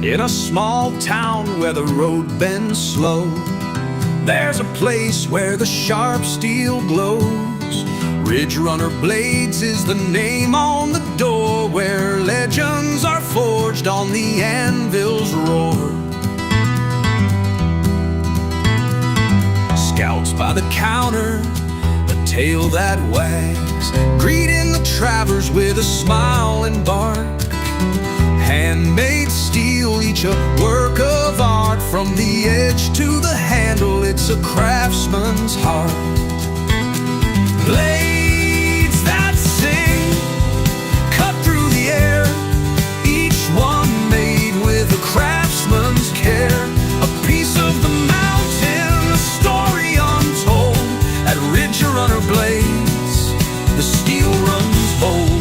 In a small town where the road bends slow, there's a place where the sharp steel glows. Ridge Runner Blades is the name on the door, where legends are forged on the anvil's roar. Scouts by the counter, a tail that wags, greeting the travelers with a smile and bark. Handmade steel, each a work of art. From the edge to the handle, it's a craftsman's heart. Blades that sing, cut through the air, each one made with a craftsman's care. A piece of the mountain, a story untold. At Ridge Runner Blades, the steel runs bold.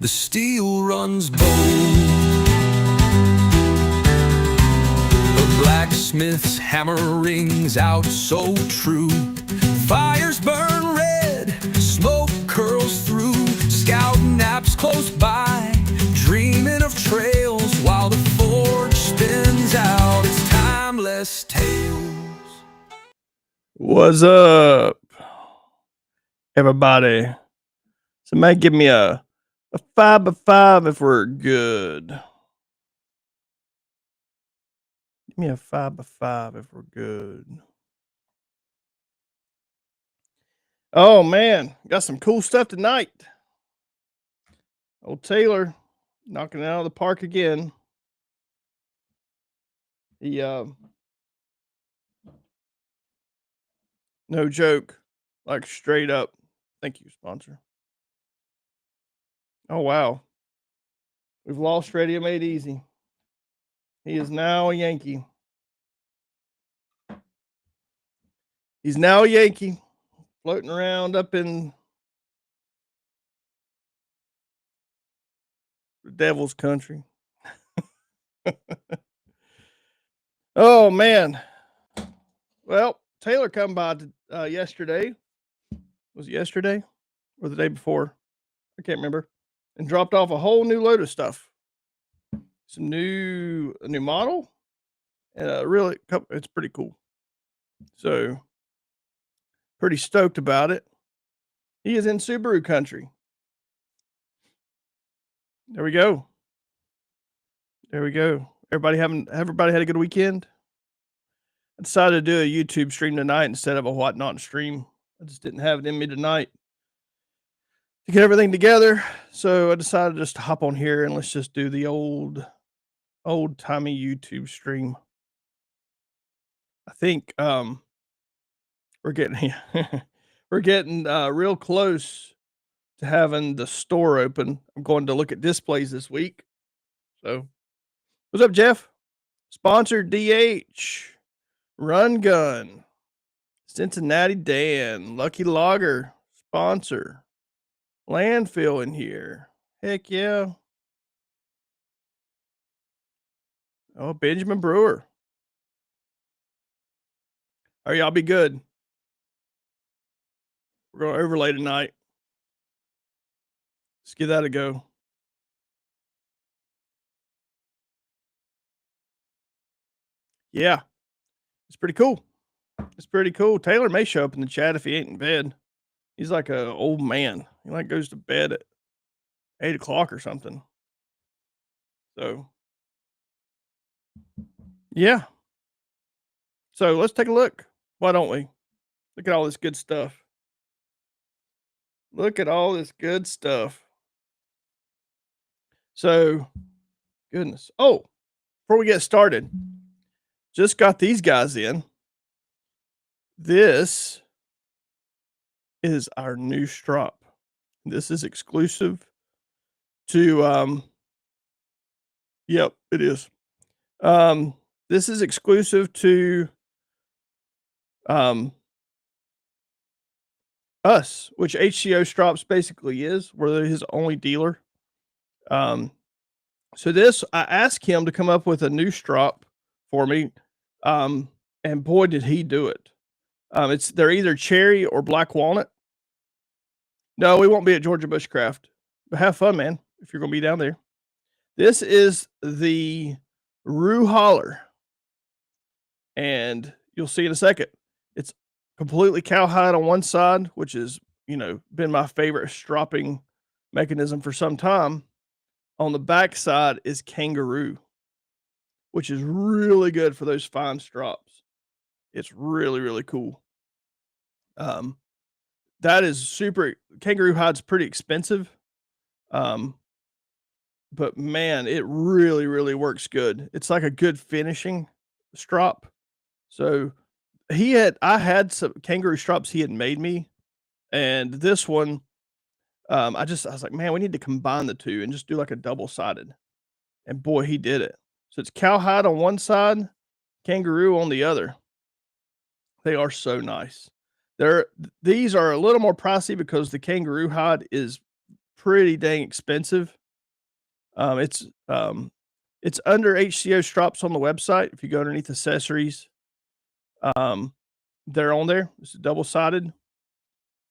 The steel runs bold. The blacksmith's hammer rings out so true. Fires burn red, smoke curls through. Scout naps close by, dreaming of trails, while the forge spins out its timeless tales. What's up, everybody? Somebody give me a 5 by 5 if we're good. Give me a 5 by 5 if we're good. Oh man, got some cool stuff tonight. Old Taylor knocking it out of the park again. He no joke, like straight up. Thank you, sponsor. Oh, wow. We've lost Radio Made Easy. He is now a Yankee. He's now a Yankee, floating around up in the devil's country. Oh, man. Well, Taylor come by yesterday. Was it yesterday or the day before? I can't remember. And dropped off a whole new load of stuff. A new model, and it's pretty cool. So, pretty stoked about it. He is in Subaru country. There we go. Everybody had a good weekend? I decided to do a YouTube stream tonight instead of a Whatnot stream. I just didn't have it in me tonight to get everything together. So I decided just to hop on here and let's just do the old timey YouTube stream. I think we're getting real close to having the store open. I'm going to look at displays this week. So what's up, Jeff? Sponsor DH, Run Gun, Cincinnati Dan, Lucky Logger, sponsor. Landfill in here. Heck yeah. Oh, Benjamin Brewer. All right, y'all be good. We're going to overlay tonight. Let's give that a go. Yeah. It's pretty cool. Taylor may show up in the chat if he ain't in bed. He's like an old man. He like goes to bed at 8 o'clock or something. So, yeah. So let's take a look. Why don't we? Look at all this good stuff. So, goodness. Oh, before we get started, just got these guys in. This is our new strop. This is exclusive to yep, it is. This is exclusive to um us, which HCO Strops basically is. We're his only dealer. Um, so this, I asked him to come up with a new strop for me, um, and boy, did he do it. They're either cherry or black walnut. No, we won't be at Georgia Bushcraft, but have fun, man, if you're gonna be down there. This is the Rue Holler, and you'll see in a second. It's completely cowhide on one side, which is, been my favorite stropping mechanism for some time. On the back side is kangaroo, which is really good for those fine strops. It's really, really cool. Um, that is super. Kangaroo hide's pretty expensive, um, but man, it really, really works good. It's like a good finishing strop. So I had some kangaroo strops he had made me, and this one, I was like, man, we need to combine the two and just do like a double sided. And boy, he did it. So it's cowhide on one side, kangaroo on the other. They are so nice. These are a little more pricey because the kangaroo hide is pretty dang expensive. It's under HCO Strops on the website. If you go underneath accessories, um, they're on there. It's double sided.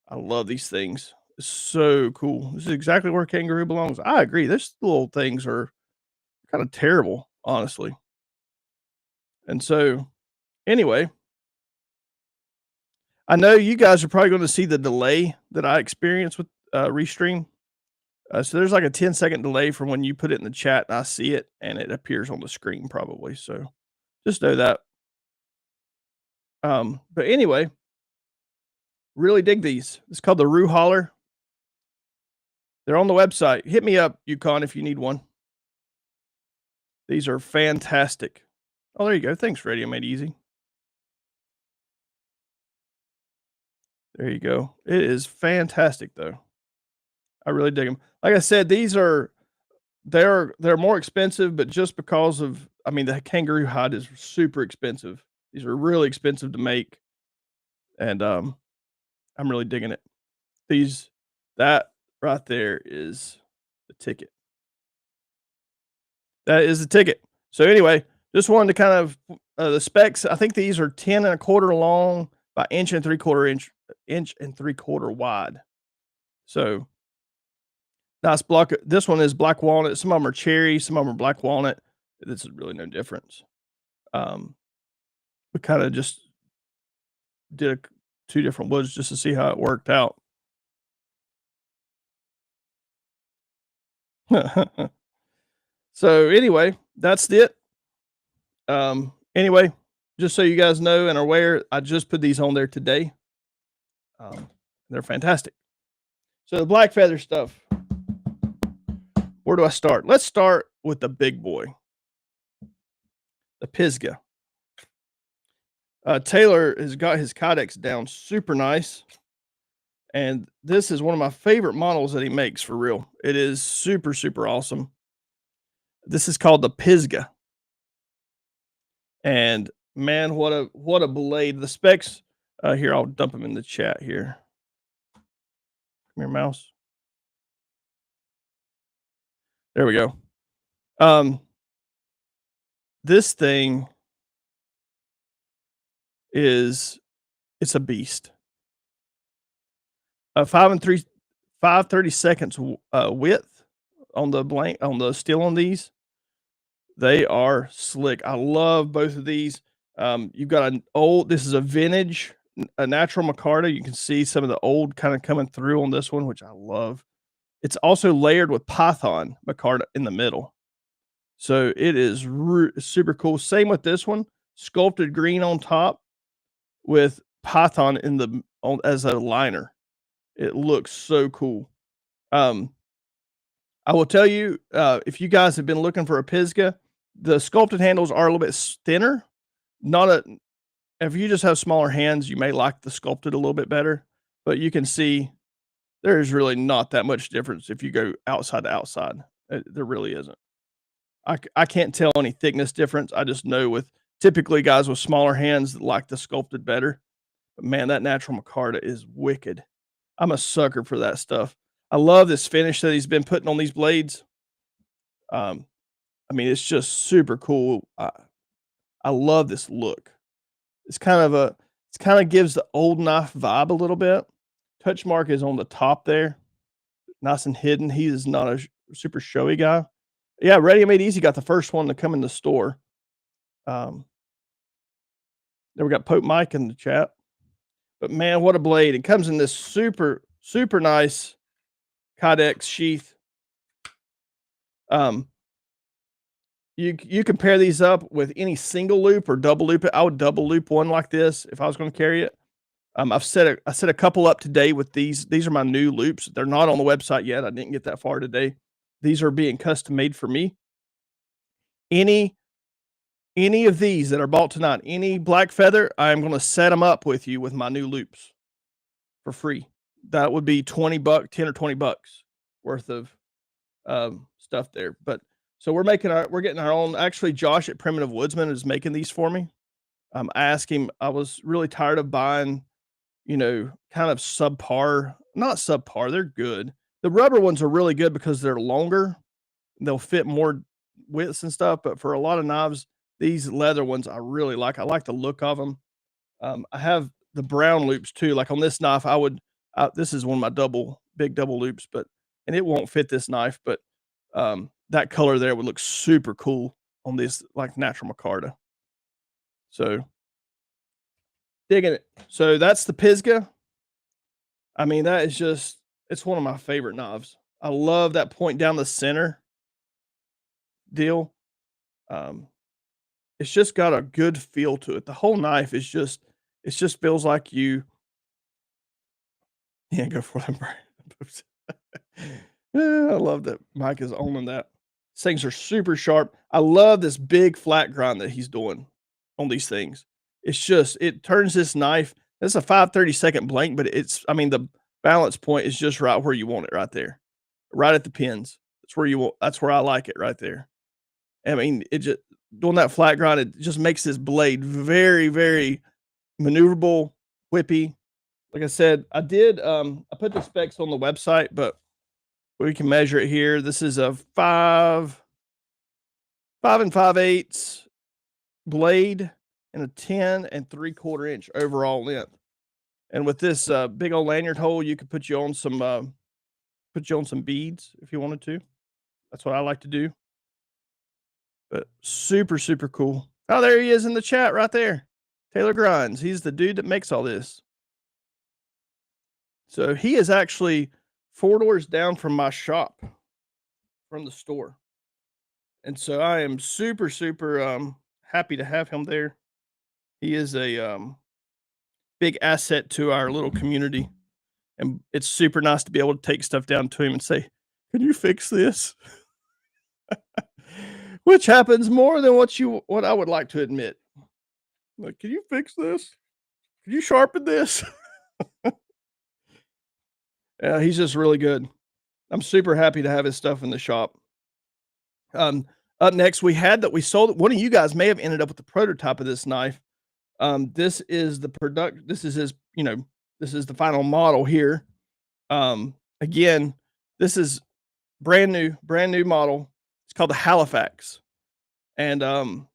I love these things. It's so cool. This is exactly where kangaroo belongs. I agree. These little things are kind of terrible, honestly. And so, anyway, I know you guys are probably going to see the delay that I experience with Restream. So there's like a 10-second delay from when you put it in the chat and I see it and it appears on the screen probably. So just know that. But anyway, really dig these. It's called the Rue Holler. They're on the website. Hit me up, Yukon, if you need one. These are fantastic. Oh, there you go. Thanks, Radio Made Easy. There you go. It is fantastic, though. I really dig them. Like I said, they're more expensive, but just because of, the kangaroo hide is super expensive. These are really expensive to make, and I'm really digging it. That right there is the ticket. That is the ticket. So anyway, just wanted to kind of the specs. I think these are 10 1/4 long by inch and 3/4 wide. So nice block. This one is black walnut. Some of them are cherry. Some of them are black walnut. This is really no difference. We kind of just did two different woods just to see how it worked out. So anyway, that's it. Anyway, just so you guys know and are aware, I just put these on there today. They're fantastic. So the black feather stuff. Where do I start? Let's start with the big boy, the Pisgah. Taylor has got his Kydex down super nice. And this is one of my favorite models that he makes for real. It is super, super awesome. This is called the Pisgah. And man, what a blade. The specs, here, I'll dump them in the chat here. Come here, mouse. There we go. This thing it's a beast. 530 seconds width on the steel on these. They are slick. I love both of these. You've got this is a vintage, a natural micarta. You can see some of the old kind of coming through on this one, which I love. It's also layered with python micarta in the middle. So it is super cool. Same with this one, sculpted green on top with python as a liner. It looks so cool. I will tell you, if you guys have been looking for a Pisgah, the sculpted handles are a little bit thinner. If you just have smaller hands, you may like the sculpted a little bit better, but you can see There's really not that much difference if you go outside to outside. There really isn't. I can't tell any thickness difference. I just know with typically guys with smaller hands that like the sculpted better. But man, that natural micarta is wicked. I'm a sucker for that stuff. I love this finish that he's been putting on these blades. Um, I mean, it's just super cool. I love this look. It's kind of gives the old knife vibe a little bit. Touch mark is on the top there, nice and hidden. He is not a super showy guy. Yeah, Ready Made Easy got the first one to come in the store. Then we got Pope Mike in the chat. But man, what a blade. It comes in this super, super nice Kydex sheath. You compare these up with any single loop or double loop it. I would double loop one like this if I was going to carry it. I set a couple up today with these. These are my new loops. They're not on the website yet. I didn't get that far today. These are being custom made for me. Any of these that are bought tonight, any black feather, I'm going to set them up with you with my new loops for free. That would be $10 or $20 worth of stuff there. But so we're getting our own. Actually, Josh at Primitive Woodsman is making these for me. I asked him. I was really tired of buying, kind of subpar. Not subpar. They're good. The rubber ones are really good because they're longer. They'll fit more widths and stuff. But for a lot of knives, these leather ones I really like. I like the look of them. I have the brown loops too. Like on this knife, this is one of my big double loops, and it won't fit this knife, but that color there would look super cool on this like natural micarta. So digging it. So that's the Pisgah. I mean, that is it's one of my favorite knives. I love that point down the center deal. It's just got a good feel to it. The whole knife is it just feels like you. Yeah, go for them. I love that Mike is owning that. These things are super sharp. I love this big flat grind that he's doing on these things. It turns this knife. It's a 5/32 blank, but the balance point is just right where you want it right there, right at the pins. That's where I like it right there. I mean, it just doing that flat grind, it just makes this blade very, very maneuverable, whippy. Like I said, I put the specs on the website, but we can measure it here. This is a 5 5/5/8 blade and a 10 3/4 inch overall length. And with this big old lanyard hole, you could put you on some beads if you wanted to. That's what I like to do. But super, super cool. Oh, there he is in the chat right there. Taylor Grinds. He's the dude that makes all this. So he is actually 4 doors down from my shop, from the store. And so I am super, super happy to have him there. He is a big asset to our little community. And it's super nice to be able to take stuff down to him and say, "Can you fix this?" Which happens more than what I would like to admit. Like, "Can you fix this? Can you sharpen this?" Yeah, he's just really good. I'm super happy to have his stuff in the shop. Up next, we sold. One of you guys may have ended up with the prototype of this knife. This is This is this is the final model here. Again, this is brand new model. It's called the Halifax, and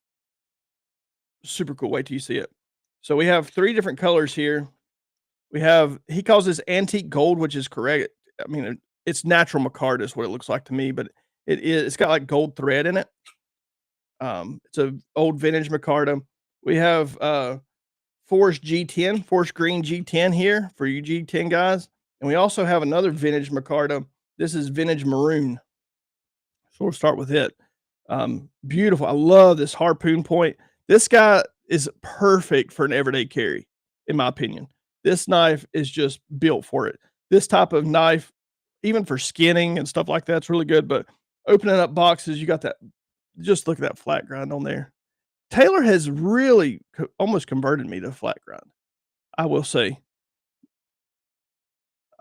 super cool. Wait till you see it. So we have 3 different colors here. He calls this antique gold, which is correct. I mean, it's natural micarta is what it looks like to me, but it's got like gold thread in it. It's a old vintage micarta. We have Forest G10, Forest Green G10 here for you G10 guys. And we also have another vintage micarta. This is vintage maroon. So we'll start with it. Beautiful. I love this harpoon point. This guy is perfect for an everyday carry, in my opinion. This knife is just built for it. This type of knife, even for skinning and stuff like that, it's really good. But opening up boxes, you got that. Just look at that flat grind on there. Taylor has really almost converted me to flat grind, I will say.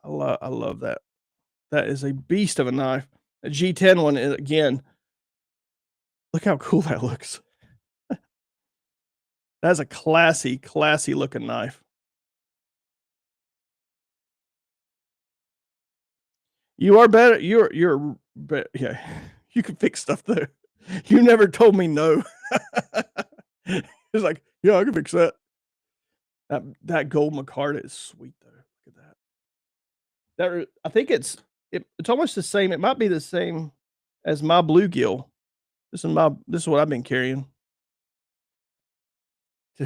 I love that. That is a beast of a knife. A G10 one, again, look how cool that looks. That's a classy, classy looking knife. You are better. Yeah. You can fix stuff though. You never told me no. It's like, yeah, I can fix that. That gold micarta is sweet though. Look at that. I think it's almost the same. It might be the same as my bluegill. This is what I've been carrying. He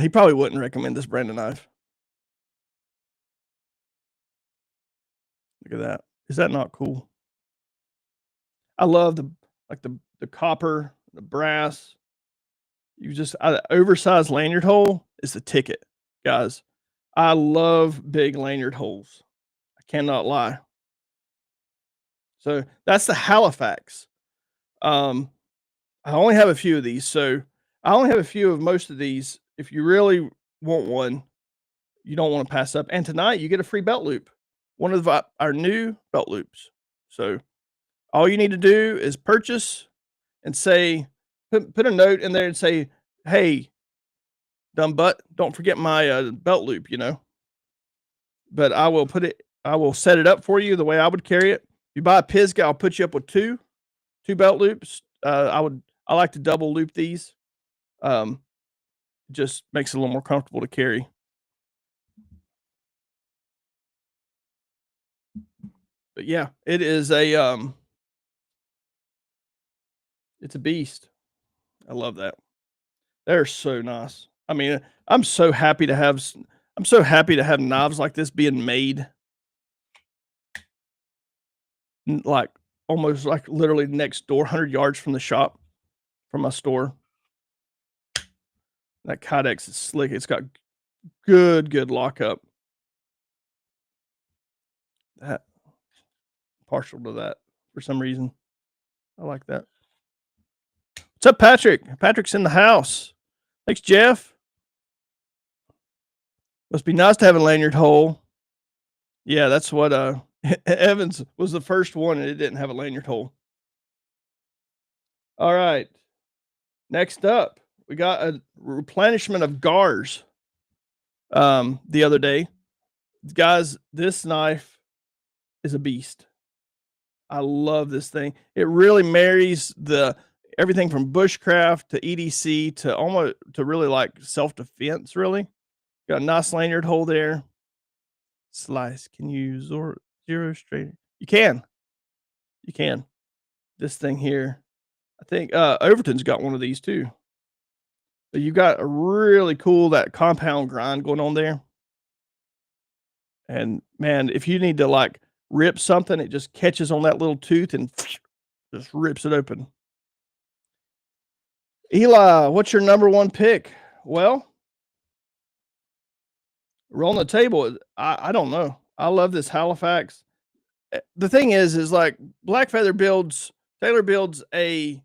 probably wouldn't recommend this brand of knife. Look at that. Is that not cool? I love the copper, the brass. Oversized lanyard hole is the ticket, guys. I love big lanyard holes. I cannot lie. So that's the Halifax. I only have a few of these, so I only have a few of most of these. If you really want one, you don't want to pass up. And tonight you get a free belt loop, one of our new belt loops. So all you need to do is purchase and say, put a note in there and say, "Hey, dumb butt, don't forget my belt loop," you know. But I will set it up for you the way I would carry it. If you buy a Pisgah, I'll put you up with two belt loops. I like to double loop these. Um, just makes it a little more comfortable to carry. But yeah, it is it's a beast. I love that. They're so nice. I mean, I'm so happy to have knives like this being made like almost like literally next door, 100 yards from the shop, from my store. That Kydex is slick. It's got good lockup. That partial to that for some reason. I like that. What's up, Patrick? Patrick's in the house. Thanks, Jeff. Must be nice to have a lanyard hole. Yeah, that's what Evans was the first one and it didn't have a lanyard hole. All right. Next up, we got a replenishment of GARs the other day. Guys, this knife is a beast. I love this thing. It really marries everything from bushcraft to EDC to almost to really like self-defense, really. Got a nice lanyard hole there. Slice. Can you zero straight? You can. You can. This thing here. I think Overton's got one of these too. But you got a really cool that compound grind going on there. And man, if you need to like rip something, it just catches on that little tooth and just rips it open. Eli, what's your number one pick? Well, rolling the table, I don't know. I love this Halifax. The thing is like Taylor builds he builds a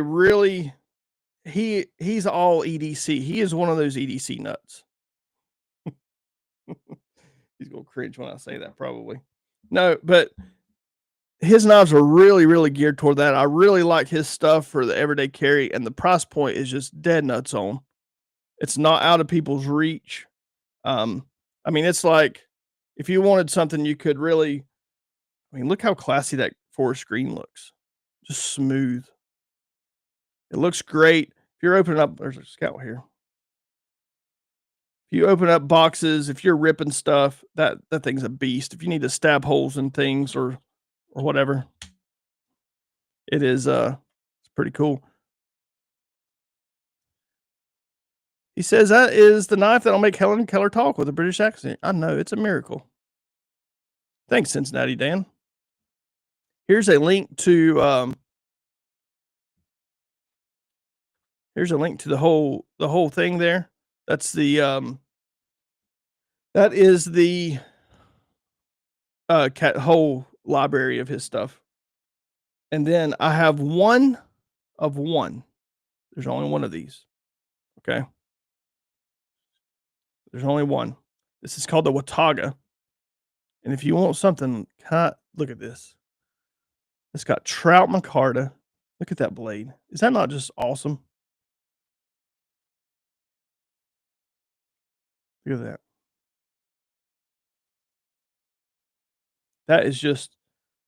really he's all EDC. He is one of those EDC nuts. He's gonna cringe when I say that, probably. No, but his knives are really geared toward that. I really like his stuff for the everyday carry, and the price point is just dead nuts on. It's not out of people's reach. I mean, it's like if you wanted something you could really, I mean, look how classy that forest green looks. Just smooth. It looks great. If you're opening up, there's a scout here. If you open up boxes, if you're ripping stuff, that thing's a beast. If you need to stab holes in things or whatever, it is it's pretty cool. He says that is the knife that'll make Helen Keller talk with a British accent. I know, it's a miracle. Thanks, Cincinnati Dan. Here's a link to the whole thing there. That's the that is the whole library of his stuff. And then I have one of one. There's only one of these. Okay. There's only one. This is called the Watauga. And if you want something, look at this. It's got trout micarta. Look at that blade. Is that not just awesome? Look at that.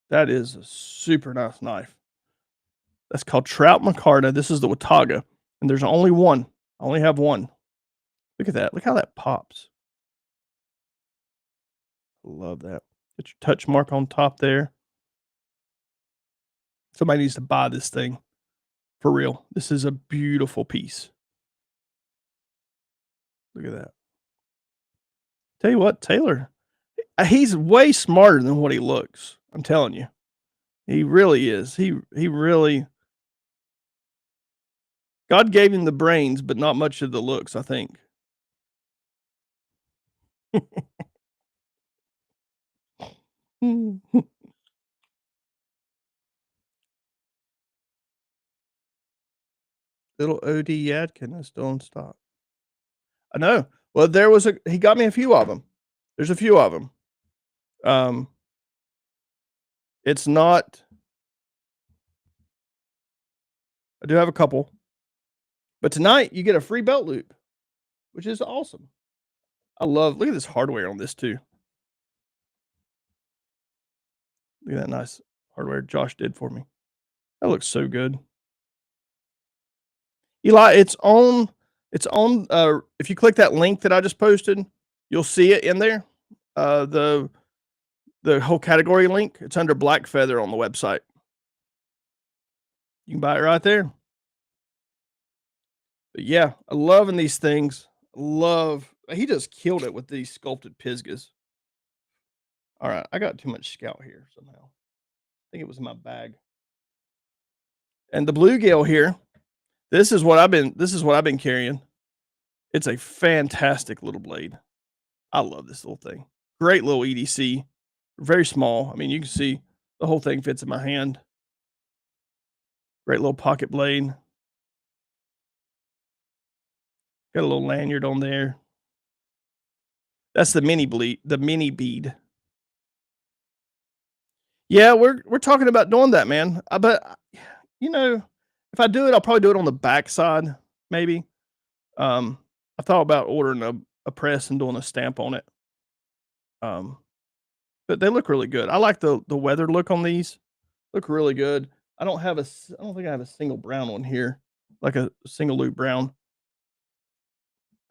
That is a super nice knife. That's called trout micarta. This is the Watauga, and there's only one. I only have one. Look at that. Look how that pops. Love that. Get your touch mark on top there. Somebody needs to buy this thing for real. This is a beautiful piece. Look at that. Tell you what, Taylor, he's way smarter than what he looks. I'm telling you. He really is. He really God gave him the brains, but not much of the looks, I think. Little OD Yadkin is still in stock. I know. Well, he got me a few of them. There's a few of them. It's not I do have a couple. But tonight you get a free belt loop, which is awesome. Look at this hardware on this too. Look at that nice hardware Josh did for me. That looks so good. Eli, it's on if you click that link that I just posted, you'll see it in there. The whole category link, it's under Black Feather on the website. You can buy it right there. But yeah, I'm loving these things. He just killed it with these sculpted Pisgahs. All right, I got too much Scout here somehow. I think it was in my bag. And the bluegill here, this is what I've been carrying. It's a fantastic little blade. I love this little thing. Great little EDC. Very small. I mean, you can see the whole thing fits in my hand. Great little pocket blade. Got a little lanyard on there. That's the mini bead. Yeah, we're talking about doing that, man. But if I do it, I'll probably do it on the back side, maybe. I thought about ordering a press and doing a stamp on it. But they look really good. I like the weathered look on these. Look really good. I don't think I have a single brown one here, like a single loop brown,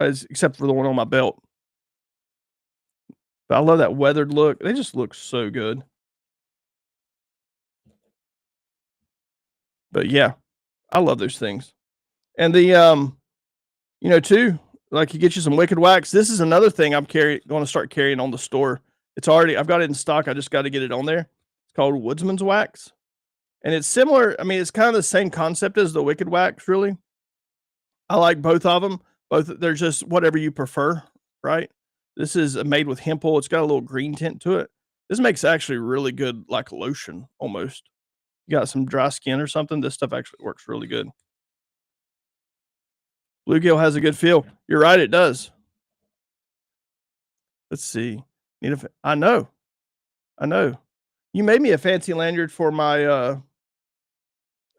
except for the one on my belt. But I love that weathered look. They just look so good. But yeah, I love those things. And the too, like you get you some Wicked Wax. This is another thing I'm going to start carrying on the store. I've got it in stock. I just got to get it on there. It's called Woodsman's Wax. And it's similar. I mean, it's kind of the same concept as the Wicked Wax, really. I like both of them. They're just whatever you prefer, right? This is made with hemp oil. It's got a little green tint to it. This makes actually really good, like lotion almost. You got some dry skin or something, this stuff actually works really good. Bluegill has a good feel. You're right, it does. Let's see. I know. You made me a fancy lanyard for my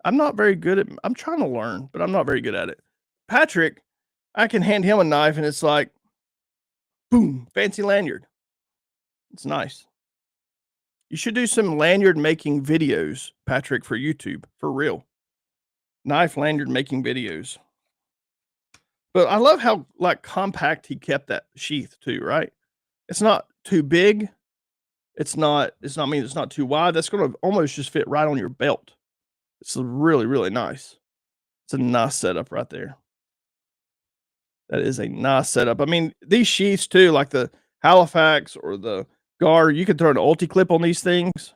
I'm not very good at I'm trying to learn, but I'm not very good at it. Patrick, I can hand him a knife and it's like boom, fancy lanyard. It's nice. You should do some lanyard making videos, Patrick, for YouTube, for real. Knife lanyard making videos. But I love how like compact he kept that sheath too, right? It's not too big. It's not too wide. That's going to almost just fit right on your belt. It's really, really nice. It's a nice setup right there. That is a nice setup. I mean, these sheaths too, like the Halifax or the Gar, you could throw an ulti clip on these things.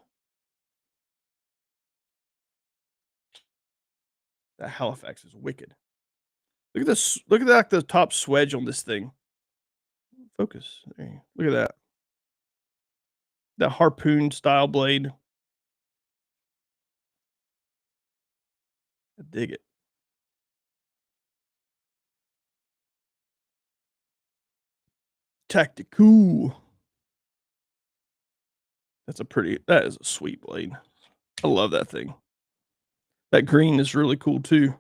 That Halifax is wicked. Look at this. Look at that, like the top swedge on this thing. Focus. Look at that. That harpoon style blade. I dig it. Tactical. That is a sweet blade. I love that thing. That green is really cool too.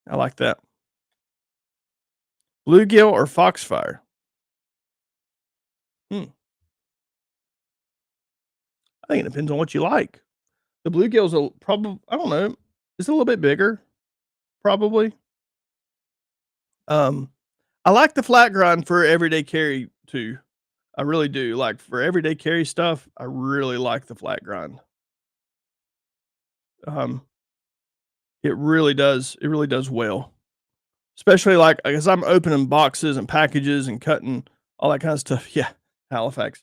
I like that. Bluegill or foxfire? Hmm. I think it depends on what you like. The bluegill's probably, I don't know, it's a little bit bigger, probably. Um, I like the flat grind for everyday carry too. I really do. Like for everyday carry stuff, I really like the flat grind. Um, it really does. It really does well, especially like as I'm opening boxes and packages and cutting all that kind of stuff. Yeah, Halifax.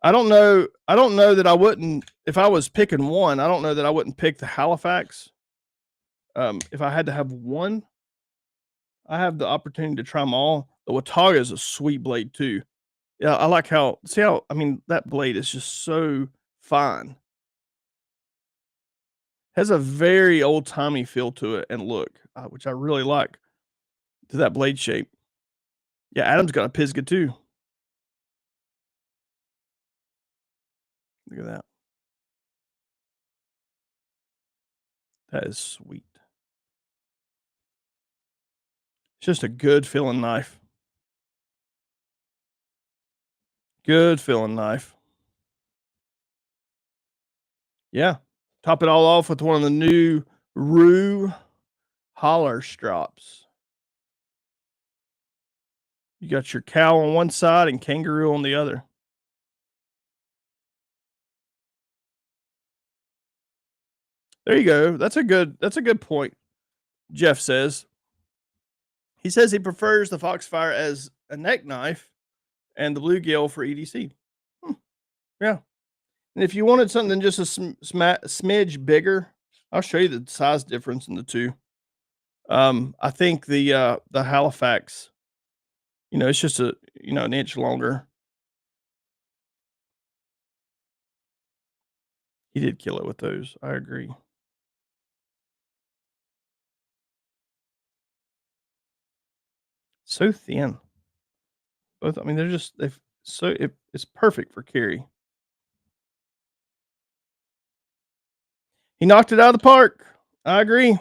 I don't know. I don't know that I wouldn't if I was picking one. I don't know that I wouldn't pick the Halifax. If I had to have one, I have the opportunity to try them all. The Watauga is a sweet blade too. Yeah, I like how see how I mean that blade is just so fine. Has a very old timey feel to it and look, which I really like to that blade shape. Yeah, Adam's got a Pisgah too. Look at that. That is sweet. It's just a good feeling knife. Good feeling knife. Yeah. Top it all off with one of the new Rue Holler Strops. You got your cow on one side and kangaroo on the other. There you go. That's a good point. Jeff says. He says he prefers the Foxfire as a neck knife and the bluegill for EDC. Hmm, yeah. And if you wanted something just a smidge bigger, I'll show you the size difference in the two. I think the Halifax, it's just an inch longer. He did kill it with those. I agree. So thin. Both. I mean, they're just it's perfect for carry. He knocked it out of the park. I agree.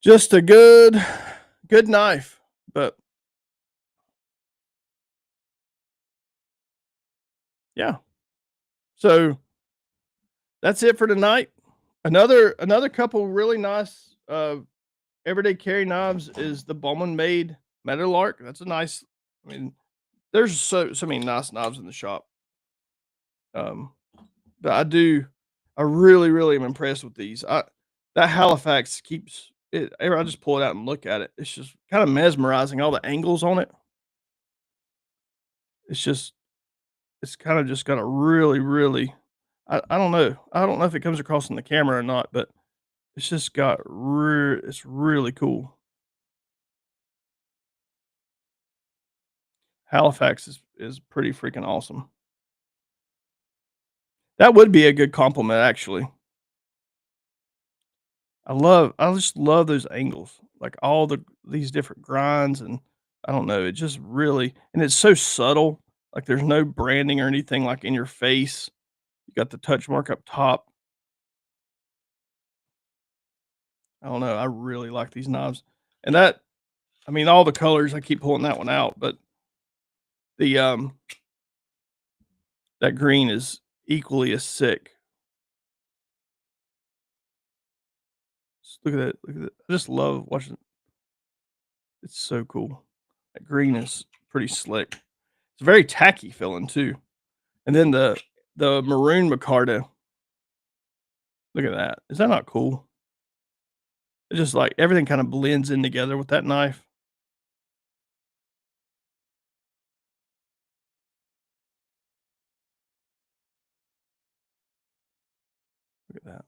Just a good knife. But yeah. So that's it for tonight. Another couple really nice everyday carry knives is the Bowman made Meadowlark. That's a nice. I mean, there's so many nice knives in the shop. Um, but I really am impressed with these. That Halifax keeps it. I just pull it out and look at it. It's just kind of mesmerizing. All the angles on it. It's just it's kind of just got a really. I don't know. I don't know if it comes across in the camera or not, but it's just got it's really cool. Halifax is pretty freaking awesome. That would be a good compliment, actually. I just love those angles, like all these different grinds, and I don't know, it just really and it's so subtle. Like there's no branding or anything like in your face. You got the touch mark up top. I don't know. I really like these knives, and I mean, all the colors. I keep pulling that one out, but the that green is equally as sick. Just look at that. Look at that. I just love watching. It's so cool. That green is pretty slick. It's very tacky feeling too. And then the maroon micarta. Look at that. Is that not cool? It's just like everything kind of blends in together with that knife. Look at that.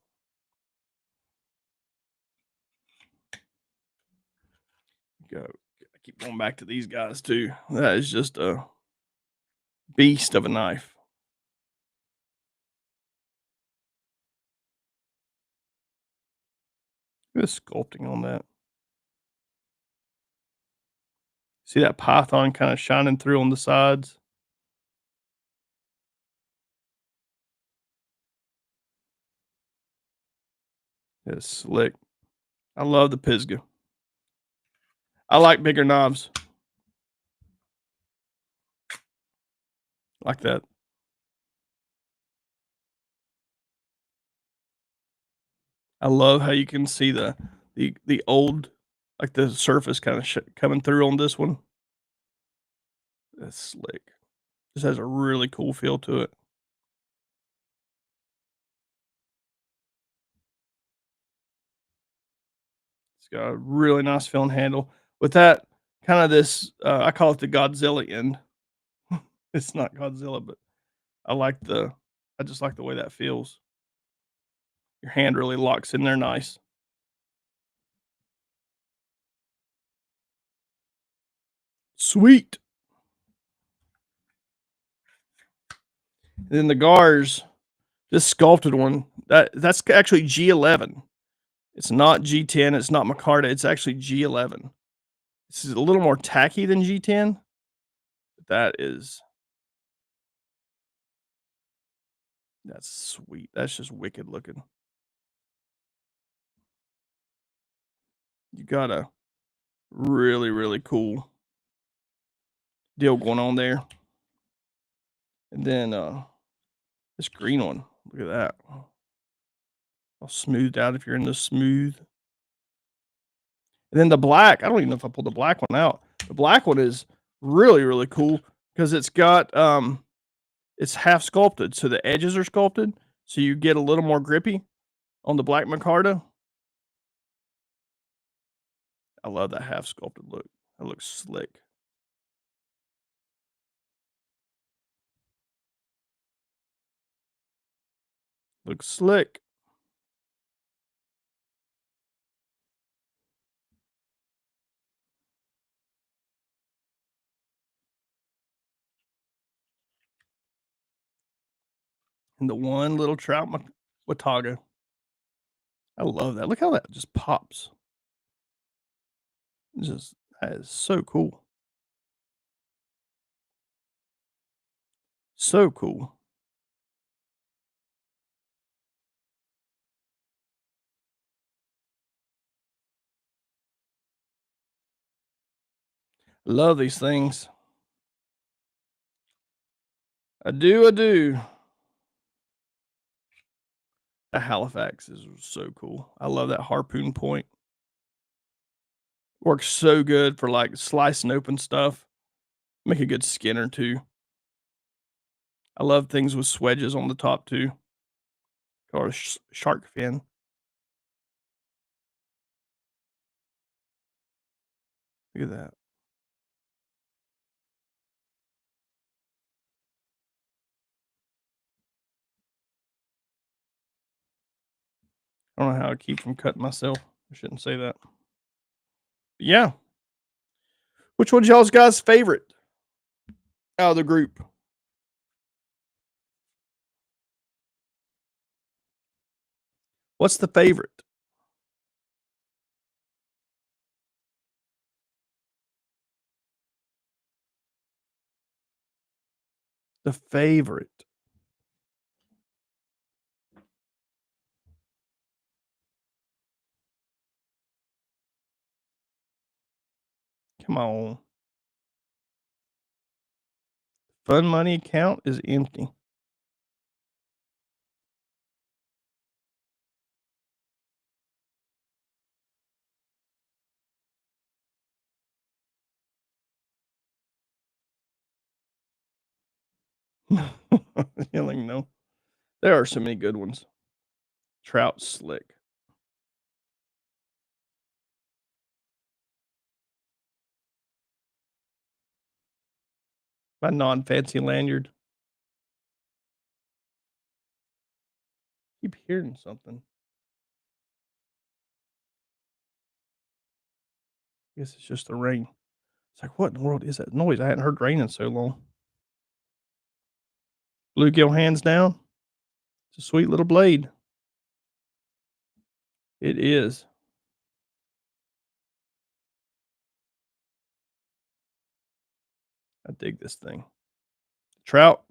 Go. I keep going back to these guys too. That is just a beast of a knife. Look at the sculpting on that. See that python kind of shining through on the sides? It's slick. I love the Pisgah. I like bigger knobs like that. I love how you can see the old, like the surface kind of coming through on this one. That's slick. This has a really cool feel to it. It's got a really nice feeling handle with that kind of this. I call it the Godzilla end. It's not Godzilla, but I like the. I just like the way that feels. Your hand really locks in there nice. Sweet. And then the Gars, this sculpted one, that's actually G11. It's not G10, it's not micarta, it's actually G11. This is a little more tacky than G10, but that's sweet. That's just wicked looking. You got a really, really cool deal going on there. And then this green one, look at that. All smoothed out if you're into smooth. And then the black, I don't even know if I pulled the black one out. The black one is really, really cool because it's got it's half sculpted, so the edges are sculpted, so you get a little more grippy on the black micarta. I love that half sculpted look. That looks slick. Looks slick. And the one little trout Watauga. I love that. Look how that just pops. It's just that is so cool. So cool. Love these things. I do, I do. The Halifax is so cool. I love that harpoon point. Works so good for like slicing open stuff. Make a good skinner too. I love things with swedges on the top too, or a shark fin. Look at that. I don't know how I keep from cutting myself. I shouldn't say that. But yeah. Which one's y'all's guys' favorite out of the group? What's the favorite? The favorite. Come on. Fun money account is empty. You don't even know. There are so many good ones. Trout slick. My non-fancy lanyard. Keep hearing something. Guess it's just the rain. It's like, what in the world is that noise? I hadn't heard rain in so long. Bluegill hands down. It's a sweet little blade. It is. I dig this thing. Trout.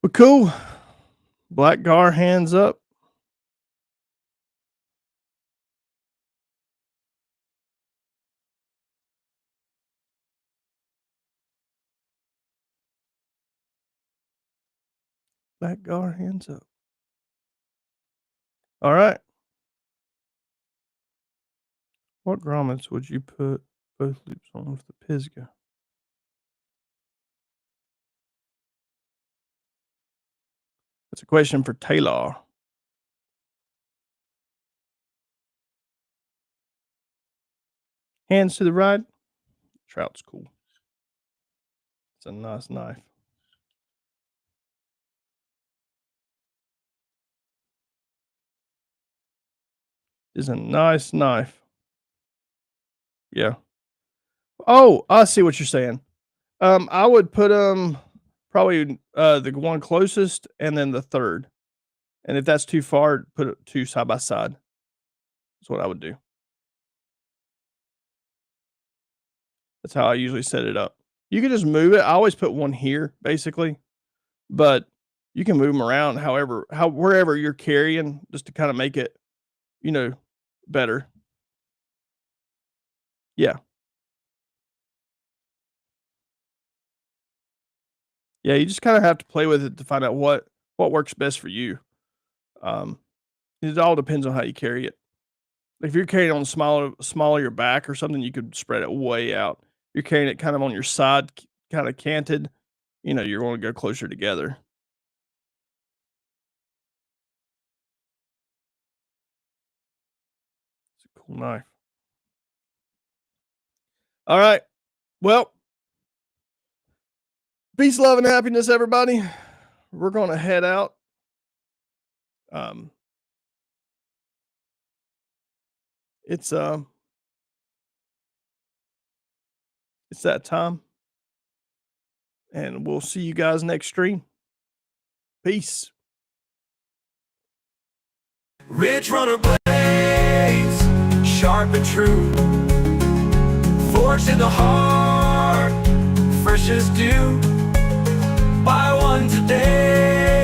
Well, cool. Black gar, hands up. Black gar, hands up. All right. What grommets would you put both loops on with the Pisgah? That's a question for Taylor. Hands to the right. Trout's cool. It's a nice knife. It's a nice knife. Yeah. Oh, I see what you're saying. I would put probably the one closest and then the third. And if that's too far, put it two side by side. That's what I would do. That's how I usually set it up. You can just move it. I always put one here, basically, but you can move them around wherever you're carrying, just to kind of make it, better. Yeah. Yeah, you just kind of have to play with it to find out what works best for you. It all depends on how you carry it. If you're carrying it on smaller your back or something, you could spread it way out. You're carrying it kind of on your side, kind of canted, you're going to go closer together. It's a cool knife. All right. Well, peace, love, and happiness, everybody. We're going to head out. It's that time, and we'll see you guys next stream. Peace. Ridge runner blades, sharp and true, forged in the heart, fresh as dew. Buy one today.